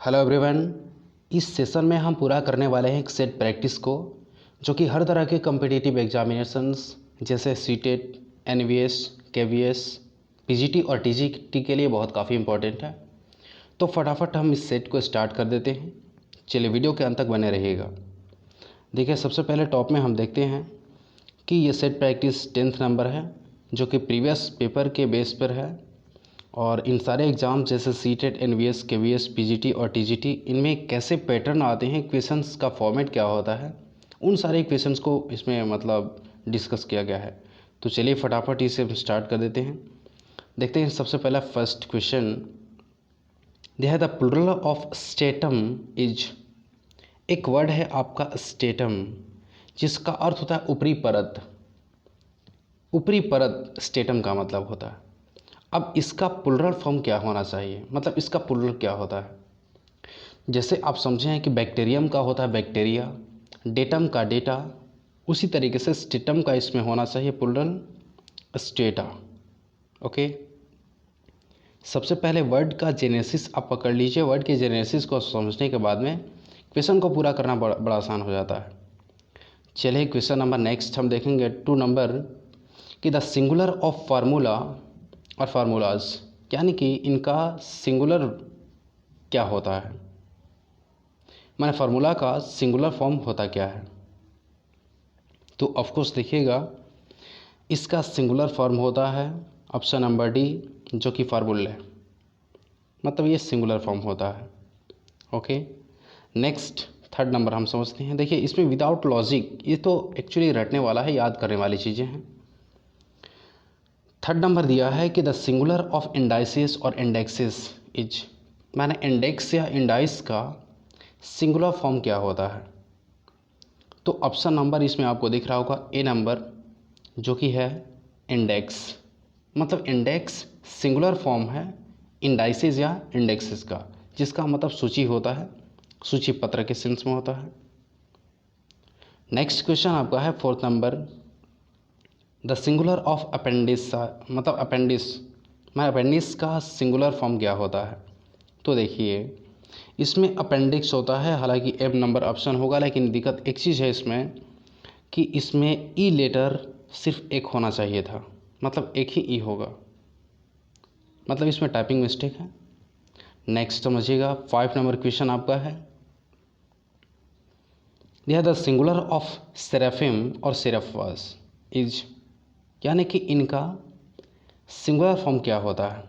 Hello everyone. इस session में हम पूरा करने वाले हैं एक सेट प्रैक्टिस को, जो कि हर तरह के कम्पिटिटिव एग्जामिनेशंस जैसे सीटेट, एनवीएस, केवीएस, पीजीटी और टीजीटी के लिए बहुत काफ़ी इंपॉर्टेंट है। तो फटाफट हम इस सेट को स्टार्ट कर देते हैं। चलिए वीडियो के अंत तक बने रहिएगा। देखिए, सबसे पहले टॉप में हम देखते हैं कि ये सेट प्रैक्टिस 10th नंबर है, जो कि प्रीवियस पेपर के बेस पर है। और इन सारे एग्ज़ाम जैसे सीटेट, एनवीएस, केवीएस, पीजीटी और टीजीटी, इनमें कैसे पैटर्न आते हैं, क्वेश्चंस का फॉर्मेट क्या होता है, उन सारे क्वेश्चंस को इसमें मतलब डिस्कस किया गया है। तो चलिए फटाफट इसे स्टार्ट कर देते हैं। देखते हैं सबसे पहला फर्स्ट क्वेश्चन। दिया है the plural of stratum is. एक वर्ड है आपका स्टेटम, जिसका अर्थ होता है ऊपरी परत। ऊपरी परत स्टेटम का मतलब होता है। अब इसका प्लूरल फॉर्म क्या होना चाहिए, मतलब इसका प्लूरल क्या होता है। जैसे आप समझे हैं कि बैक्टीरियम का होता है बैक्टीरिया, डेटम का डेटा, उसी तरीके से स्टेटम का इसमें होना चाहिए प्लूरल स्टेटा। ओके, सबसे पहले वर्ड का जेनेसिस आप पकड़ लीजिए। वर्ड के जेनेसिस को समझने के बाद में क्वेश्चन को पूरा करना बड़ा आसान हो जाता है। चलिए क्वेश्चन नंबर नेक्स्ट हम देखेंगे 2 नंबर कि द सिंगुलर ऑफ फार्मूला और फार्मूलाज, यानी कि इनका सिंगुलर क्या होता है, माने फार्मूला का सिंगुलर फॉर्म होता क्या है। तो ऑफकोर्स देखिएगा, इसका सिंगुलर फॉर्म होता है ऑप्शन नंबर डी, जो कि फार्मूले, मतलब ये सिंगुलर फॉर्म होता है। ओके, नेक्स्ट 3rd नंबर हम समझते हैं। देखिए, इसमें विदाउट लॉजिक, ये तो एक्चुअली रटने वाला है, याद करने वाली चीज़ें हैं। 3rd नंबर दिया है कि द सिंगुलर ऑफ इंडाइसिस और इंडेक्सेस इज, माने इंडेक्स या इंडाइस का सिंगुलर फॉर्म क्या होता है। तो ऑप्शन नंबर इसमें आपको दिख रहा होगा ए नंबर, जो कि है इंडेक्स। मतलब इंडेक्स सिंगुलर फॉर्म है इंडाइसिस या इंडेक्सेस का, जिसका मतलब सूची होता है, सूची पत्र के सेंस में होता है। नेक्स्ट क्वेश्चन आपका है 4th number, the singular of appendix, मतलब अपेंडिस, मैं अपेंडिस का सिंगुलर फॉर्म क्या होता है। तो देखिए, इसमें अपेंडिक्स होता है, हालांकि एम नंबर ऑप्शन होगा, लेकिन दिक्कत एक चीज़ है इसमें कि इसमें ई लेटर सिर्फ एक होना चाहिए था, मतलब एक ही ई होगा, मतलब इसमें टाइपिंग मिस्टेक है। नेक्स्ट समझिएगा 5 नंबर क्वेश्चन आपका है, यह द सिंगुलर ऑफ सेराफिम और सेराफस इज, यानी कि इनका सिंगुलर फॉर्म क्या होता है।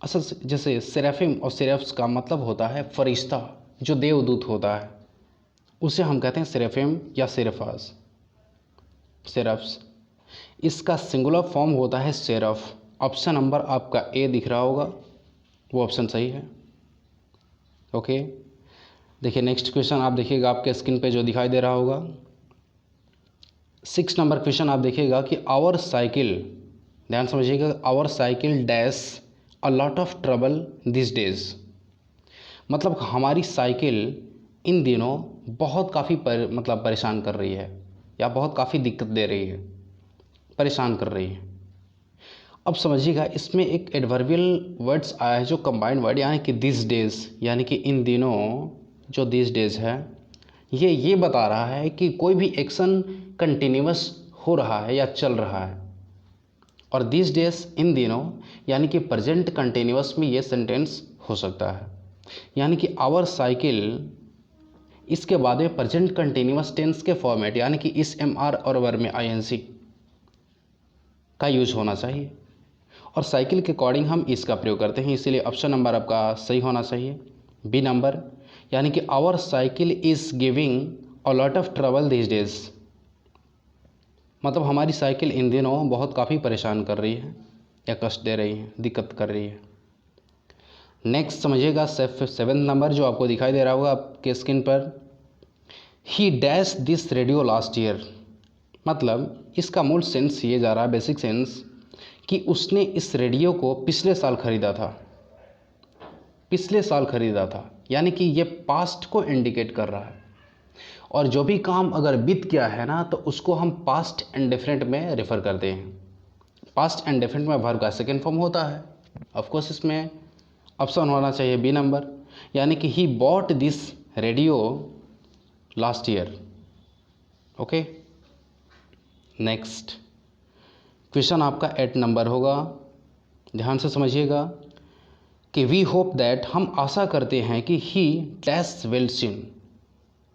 असल जैसे सेराफिम और सेराफ्स का मतलब होता है फरिश्ता, जो देवदूत होता है, उसे हम कहते हैं सेराफिम या सेराफस, सेराफ्स। इसका सिंगुलर फॉर्म होता है सेराफ। ऑप्शन नंबर आपका ए दिख रहा होगा, वो ऑप्शन सही है। ओके, देखिए नेक्स्ट क्वेश्चन आप देखिएगा आपके स्क्रीन पे जो दिखाई दे रहा होगा। 6 नंबर क्वेश्चन आप देखिएगा कि आवर साइकिल, ध्यान समझिएगा, our cycle dash a lot of trouble this days, मतलब हमारी साइकिल इन दिनों बहुत काफ़ी मतलब परेशान कर रही है, या बहुत काफ़ी दिक्कत दे रही है, परेशान कर रही है। अब समझिएगा, इसमें एक एडवर्बियल वर्ड्स आया है जो कंबाइंड वर्ड, यानी कि दिस डेज, यानी कि इन दिनों, जो दिस डेज है ये बता रहा है कि कोई भी एक्शन कंटिन्यूअस हो रहा है या चल रहा है। और दिस डेज इन दिनों, यानी कि प्रेजेंट कंटिन्यूअस में ये सेंटेंस हो सकता है, यानी कि आवर साइकिल, इसके बाद में प्रेजेंट कंटिन्यूअस टेंस के फॉर्मेट, यानी कि इस एम आर और वर्ब में आईएनसी का यूज होना चाहिए। और साइकिल के अकॉर्डिंग हम इसका प्रयोग करते हैं, इसीलिए ऑप्शन नंबर आपका सही होना चाहिए, बी नंबर, यानी कि our cycle is giving a lot of trouble this days, मतलब हमारी साइकिल इन दिनों बहुत काफ़ी परेशान कर रही है या कष्ट दे रही है, दिक्कत कर रही है। नेक्स्ट समझिएगा 7th नंबर जो आपको दिखाई दे रहा होगा आपके स्क्रीन पर, ही dash this radio last year, मतलब इसका मूल सेंस ये जा रहा है, बेसिक सेंस, कि उसने इस रेडियो को पिछले साल खरीदा था, पिछले साल खरीदा था, यानी कि ये पास्ट को इंडिकेट कर रहा है। और जो भी काम अगर बीत गया है ना, तो उसको हम पास्ट इंडेफिनिट में रेफर करते हैं। पास्ट इंडेफिनिट में वर्ब का सेकेंड फॉर्म होता है। ऑफकोर्स इसमें ऑप्शन होना चाहिए बी नंबर, यानी कि he bought this radio last year. Okay, next question आपका 8 नंबर होगा, ध्यान से समझिएगा कि वी होप दैट, हम आशा करते हैं कि ही डैश विल सून,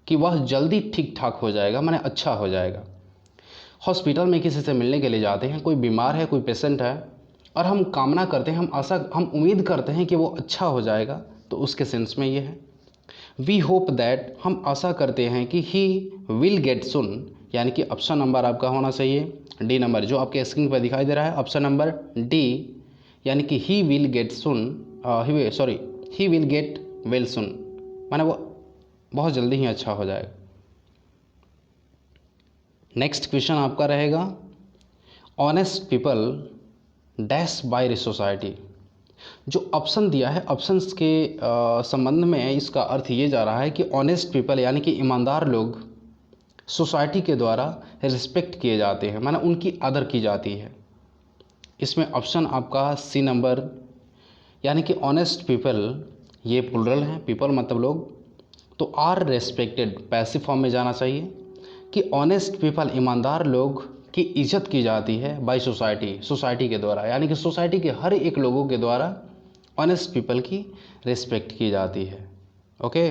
कि वह जल्दी ठीक ठाक हो जाएगा, माने अच्छा हो जाएगा। हॉस्पिटल में किसी से मिलने के लिए जाते हैं, कोई बीमार है, कोई पेशेंट है, और हम कामना करते हैं, हम उम्मीद करते हैं कि वो अच्छा हो जाएगा, तो उसके सेंस में ये है। वी होप दैट, हम आशा करते हैं कि ही विल गेट सून, यानी कि ऑप्शन नंबर आपका होना चाहिए डी नंबर, जो आपके स्क्रीन पर दिखाई दे रहा है, ऑप्शन नंबर डी, यानी कि he will get soon, he will get well soon, माने वो बहुत जल्दी ही अच्छा हो जाएगा। नेक्स्ट क्वेश्चन आपका रहेगा, honest people dash by society. जो ऑप्शन दिया है, ऑप्शंस के संबंध में इसका अर्थ ये जा रहा है कि ऑनेस्ट पीपल यानी कि ईमानदार लोग सोसाइटी के द्वारा रिस्पेक्ट किए जाते हैं, माने उनकी आदर की जाती है। इसमें ऑप्शन आपका सी नंबर, यानी कि ऑनेस्ट पीपल, ये प्लुरल है, पीपल मतलब लोग, तो आर रेस्पेक्टेड पैसिव फॉर्म में जाना चाहिए कि ऑनेस्ट पीपल, ईमानदार लोग की इज्जत की जाती है बाय सोसाइटी, सोसाइटी के द्वारा, यानी कि सोसाइटी के हर एक लोगों के द्वारा ऑनेस्ट पीपल की रिस्पेक्ट की जाती है। ओके,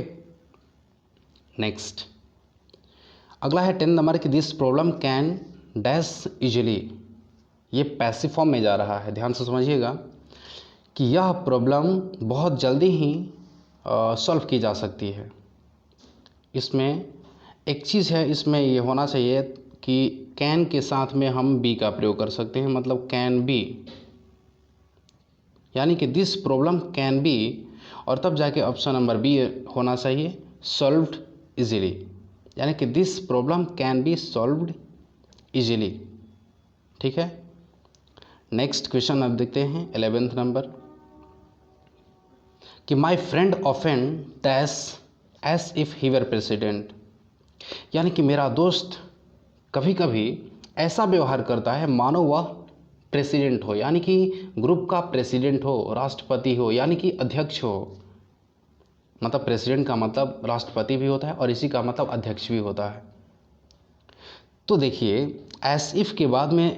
नेक्स्ट अगला है 10 नंबर की this problem can dash easily, ये पैसिव फॉर्म में जा रहा है, ध्यान से समझिएगा कि यह प्रॉब्लम बहुत जल्दी ही सॉल्व की जा सकती है। इसमें एक चीज़ है, इसमें ये होना चाहिए कि कैन के साथ में हम बी का प्रयोग कर सकते हैं, मतलब कैन बी, यानी कि दिस प्रॉब्लम कैन बी, और तब जाके ऑप्शन नंबर बी होना चाहिए सॉल्व्ड इजीली, यानी कि this problem can be solved easily. ठीक है, नेक्स्ट क्वेश्चन अब देखते हैं 11th नंबर कि my friend often dash as if he were president, यानी कि मेरा दोस्त कभी कभी ऐसा व्यवहार करता है मानो वह प्रेसिडेंट हो, यानी कि ग्रुप का प्रेसिडेंट हो, राष्ट्रपति हो, यानी कि अध्यक्ष हो। मतलब प्रेसिडेंट का मतलब राष्ट्रपति भी होता है और इसी का मतलब अध्यक्ष भी होता है। तो देखिए एस इफ़ के बाद में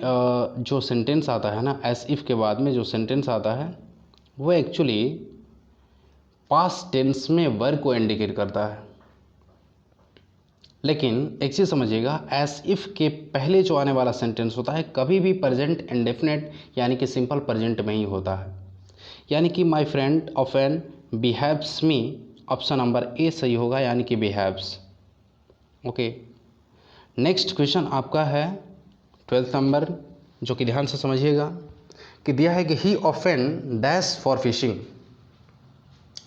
जो सेंटेंस आता है ना, एस इफ़ के बाद में जो सेंटेंस आता है वो एक्चुअली पास्ट टेंस में वर्ब को इंडिकेट करता है। लेकिन एक चीज़ समझिएगा, एस इफ़ के पहले जो आने वाला सेंटेंस होता है कभी भी प्रेजेंट इंडेफिनेट यानी कि सिंपल प्रेजेंट में ही होता है। यानी कि my friend often behaves me, option number A सही होगा, यानी कि बिहेव्स। ओके, नेक्स्ट क्वेश्चन आपका है 12th नंबर, जो कि ध्यान से समझिएगा कि दिया है कि he often dash for fishing.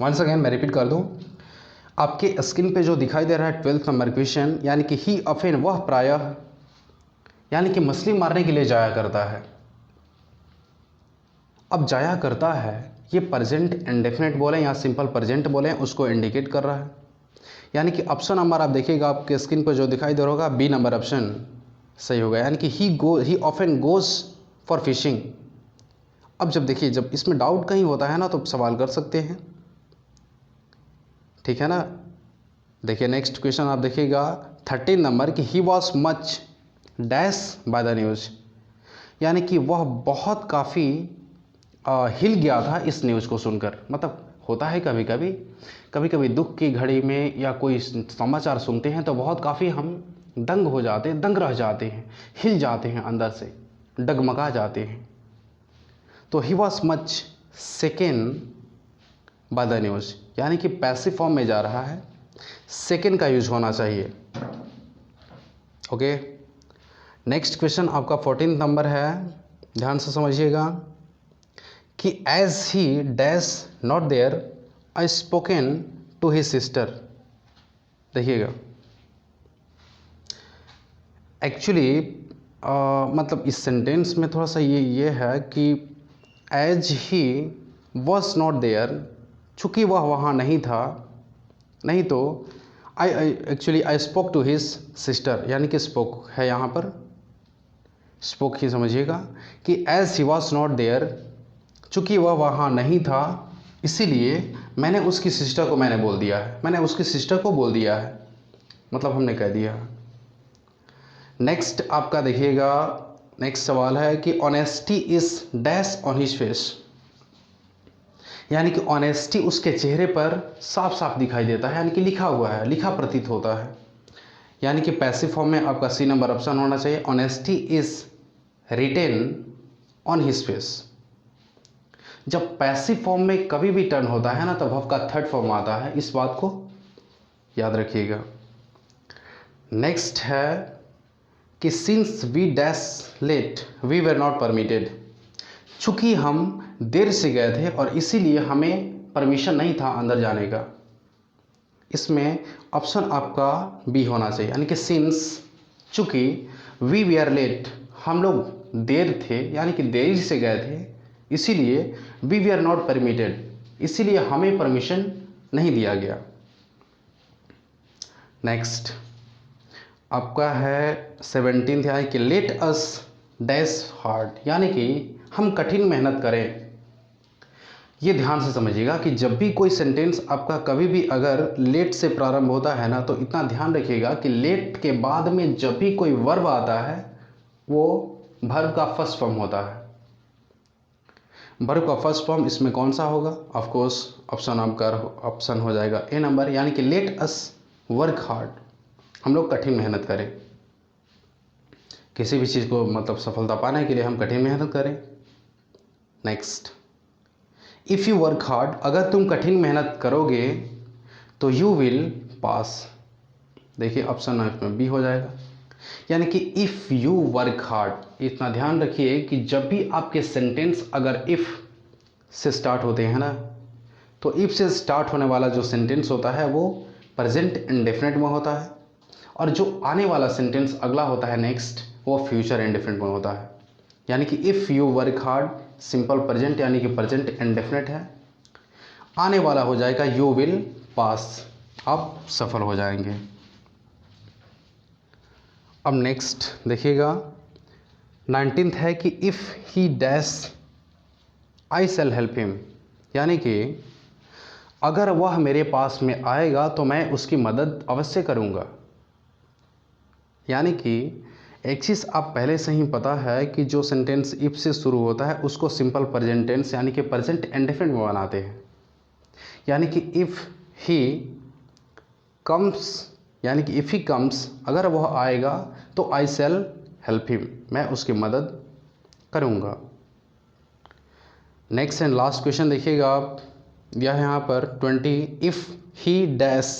Once again मैं रिपीट कर दूं, आपके स्क्रीन पे जो दिखाई दे रहा है 12th नंबर क्वेश्चन, यानी कि ही ऑफन, वह प्रायः, यानी कि मछली मारने के लिए जाया करता है। अब जाया करता है ये प्रेजेंट इंडेफिनेट बोलें या सिंपल प्रेजेंट बोलें, उसको इंडिकेट कर रहा है। यानी कि ऑप्शन नंबर आप देखिएगा आपके स्क्रीन पर जो दिखाई दे रहा होगा, बी नंबर ऑप्शन सही होगा, यानी कि he often goes for fishing. अब जब देखिए, जब इसमें डाउट कहीं होता है ना तो सवाल कर सकते हैं, ठीक है ना। देखिए नेक्स्ट क्वेश्चन आप देखिएगा 13 नंबर कि he was much dash by the news, यानी कि वह बहुत काफ़ी हिल गया था इस न्यूज़ को सुनकर। मतलब होता है कभी कभी दुख की घड़ी में या कोई समाचार सुनते हैं तो बहुत काफ़ी हम दंग हो जाते हैं, दंग रह जाते हैं, हिल जाते हैं, अंदर से डगमगा जाते हैं। तो he was much second by the news, यानी कि पैसिव फॉर्म में जा रहा है, सेकेंड का यूज होना चाहिए। ओके, नेक्स्ट क्वेश्चन आपका 14th नंबर है, ध्यान से समझिएगा कि as he dash not there I spoken to his sister. देखिएगा एक्चुअली मतलब इस सेंटेंस में थोड़ा सा ये है कि as he was not there, चूँकि वह वहाँ नहीं था, नहीं तो I spoke to his sister, यानी कि स्पोक है यहाँ पर, स्पोक ही समझिएगा कि as he was not there, चूँकि वह वहाँ नहीं था, इसीलिए मैंने उसकी सिस्टर को मैंने बोल दिया है, मैंने उसकी सिस्टर को बोल दिया है, मतलब हमने कह दिया। नेक्स्ट आपका देखिएगा, नेक्स्ट सवाल है कि honesty is dash on his face, यानी कि ऑनेस्टी उसके चेहरे पर साफ साफ दिखाई देता है, यानी कि लिखा हुआ है, लिखा प्रतीत होता है। यानी कि पैसिव फॉर्म में आपका सी नंबर ऑप्शन होना चाहिए, honesty is written on his face. जब पैसिव फॉर्म में कभी भी टर्न होता है ना, तो वर्ब का थर्ड फॉर्म आता है, इस बात को याद रखिएगा। नेक्स्ट है कि since we dash late we were not permitted, चूँकि हम देर से गए थे और इसीलिए हमें परमिशन नहीं था अंदर जाने का। इसमें ऑप्शन आपका बी होना चाहिए, यानी कि सिंस, चूँकि वी वीआर लेट, हम लोग देर थे यानी कि देरी से गए थे, इसीलिए वी वीआर नॉट परमिटेड, इसीलिए हमें परमिशन नहीं दिया गया। नेक्स्ट आपका है 17th, यानी कि लेट अस डैश हार्ड, यानी कि हम कठिन मेहनत करें। ये ध्यान से समझिएगा कि जब भी कोई सेंटेंस आपका कभी भी अगर लेट से प्रारंभ होता है ना, तो इतना ध्यान रखिएगा कि लेट के बाद में जब भी कोई वर्ब आता है वो वर्ब का फर्स्ट फॉर्म होता है। वर्ब का फर्स्ट फॉर्म इसमें कौन सा होगा? ऑफ कोर्स ऑप्शन आपका ऑप्शन हो जाएगा ए नंबर, यानी कि लेट अस वर्क हार्ड, हम लोग कठिन मेहनत करें। किसी भी चीज़ को मतलब सफलता पाने के लिए हम कठिन मेहनत करें। Next, if you work hard, अगर तुम कठिन मेहनत करोगे तो यू विल पास। देखिए ऑप्शन में बी हो जाएगा, यानी कि इफ़ यू वर्क हार्ड। इतना ध्यान रखिए कि जब भी आपके सेंटेंस अगर इफ़ से स्टार्ट होते हैं ना, तो इफ़ से स्टार्ट होने वाला जो सेंटेंस होता है वो प्रेजेंट इंडेफिनिट में होता है, और जो आने वाला सेंटेंस अगला होता है नेक्स्ट, वो फ्यूचर इंडेफिनिट में होता है। यानी कि if you work hard simple present, यानी कि प्रेजेंट इंडेफिनिट है, आने वाला हो जाएगा यू विल पास, आप सफल हो जाएंगे। अब नेक्स्ट देखिएगा 19th है कि if he dash I shell help him, यानी कि अगर वह मेरे पास में आएगा तो मैं उसकी मदद अवश्य करूँगा। यानी कि एक चीज़ आप पहले से ही पता है कि जो सेंटेंस इफ से शुरू होता है उसको सिंपल प्रेजेंट टेंस यानी कि प्रेजेंट इंडेफिनिट में बनाते हैं। यानी कि इफ़ ही कम्स, यानी कि इफ़ ही कम्स, अगर वह आएगा तो आई शैल हेल्प हिम, मैं उसकी मदद करूँगा। नेक्स्ट एंड लास्ट क्वेश्चन देखिएगा आप, यह है यहाँ पर 20, if he dash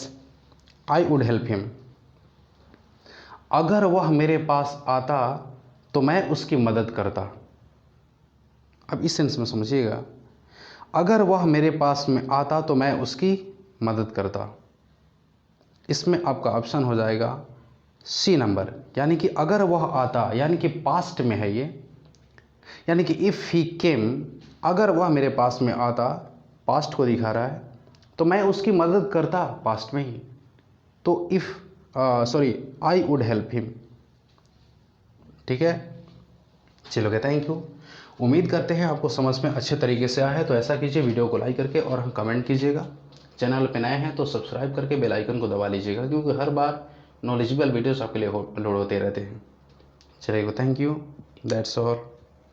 I would help him, अगर वह मेरे पास आता तो मैं उसकी मदद करता। अब इस सेंस में समझिएगा, अगर वह मेरे पास में आता तो मैं उसकी मदद करता। इसमें आपका ऑप्शन हो जाएगा सी नंबर, यानी कि अगर वह आता, यानी कि पास्ट में है ये, यानी कि इफ़ ही केम, अगर वह मेरे पास में आता, पास्ट को दिखा रहा है, तो मैं उसकी मदद करता पास्ट में ही। तो if I would help him. ठीक है, चलोगे, थैंक यू। उम्मीद करते हैं आपको समझ में अच्छे तरीके से आया है। तो ऐसा कीजिए, वीडियो को लाइक करके और कमेंट कीजिएगा। चैनल पे नए हैं तो सब्सक्राइब करके बेल आइकन को दबा लीजिएगा, क्योंकि हर बार नॉलेजेबल वीडियोस आपके लिए अपलोड होते रहते हैं। चलिए, थैंक यू, दैट्स ऑल।